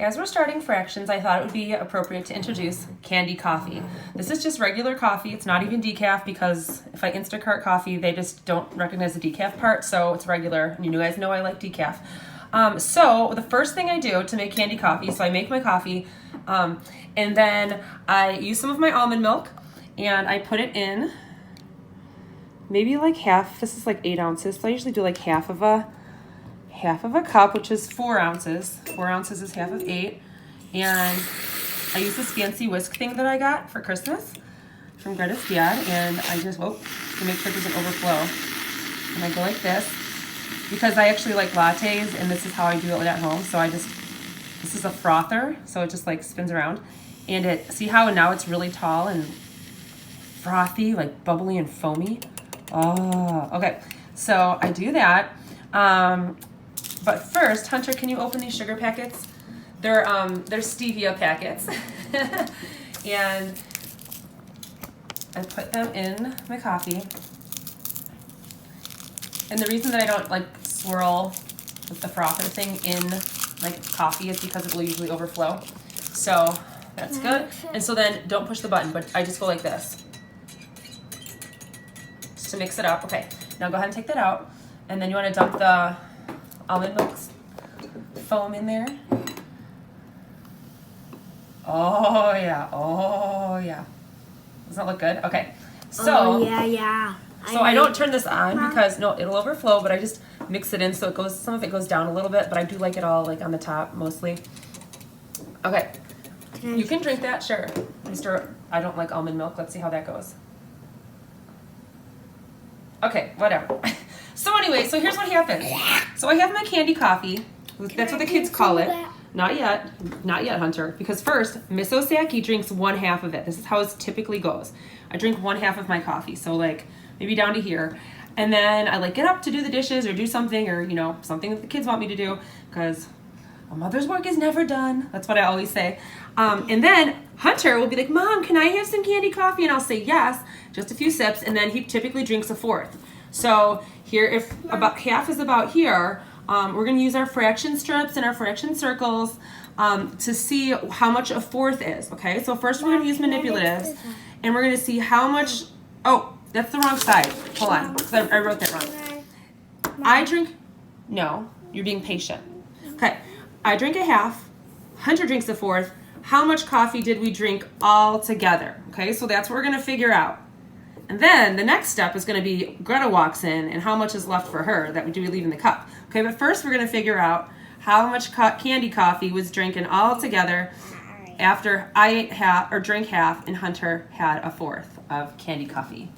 As we're starting fractions, I thought it would be appropriate to introduce candy coffee. This is just regular coffee. It's not even decaf because if I Instacart coffee, they just don't recognize the decaf part, so it's regular. And you guys know I like decaf. So the first thing I do to make candy coffee, so I make my coffee, and then I use some of my almond milk, and I put it in maybe like half. This is like 8 ounces, so I usually do like half of a cup, which is 4 ounces. 4 ounces is half of 8. And I use this fancy whisk thing that I got for Christmas from Greta's dad. And I just, to make sure it doesn't overflow. And I go like this because I actually like lattes, and this is how I do it at home. So this is a frother, so it just like spins around. And see how now it's really tall and frothy, like bubbly and foamy? Oh, okay. So I do that. But first, Hunter, can you open these sugar packets? They're stevia packets. And I put them in my coffee. And the reason that I don't like swirl with the frother thing in like coffee is because it will usually overflow. So that's good. And so then don't push the button, but I just go like this. Just to mix it up. Okay, now go ahead and take that out. And then you want to dump the almond milk foam in there. Oh yeah, oh yeah. Does that look good? Okay, so yeah. So I don't turn this on because it'll overflow, but I just mix it in so it goes. Some of it goes down a little bit, but I do like it all like on the top mostly. Okay, you can drink that, sure, Mr. I don't like almond milk. Let's see how that goes. Okay, whatever. So anyway, so here's what happens. So I have my candy coffee. That's what the kids call it. Not yet, Hunter. Because first, Miss Osaki drinks 1/2 of it. This is how it typically goes. I drink 1/2 of my coffee, so like maybe down to here, and then I like get up to do the dishes or do something, or something that the kids want me to do, because a mother's work is never done. That's what I always say. And then Hunter will be like, "Mom, can I have some candy coffee?" And I'll say yes, just a few sips, and then he typically drinks 1/4. So here, if about half is about here, we're going to use our fraction strips and our fraction circles to see how much 1/4 is, okay? So first we're going to use manipulatives, and we're going to see how much, that's the wrong side. Hold on, because I wrote that wrong. No, you're being patient. Okay, I drink 1/2, Hunter drinks 1/4. How much coffee did we drink all together? Okay, so that's what we're going to figure out. And then the next step is going to be Greta walks in and how much is left for her that we leave in the cup. Okay, but first we're going to figure out how much candy coffee was drinking all together after I ate half or drank half and Hunter had 1/4 of candy coffee.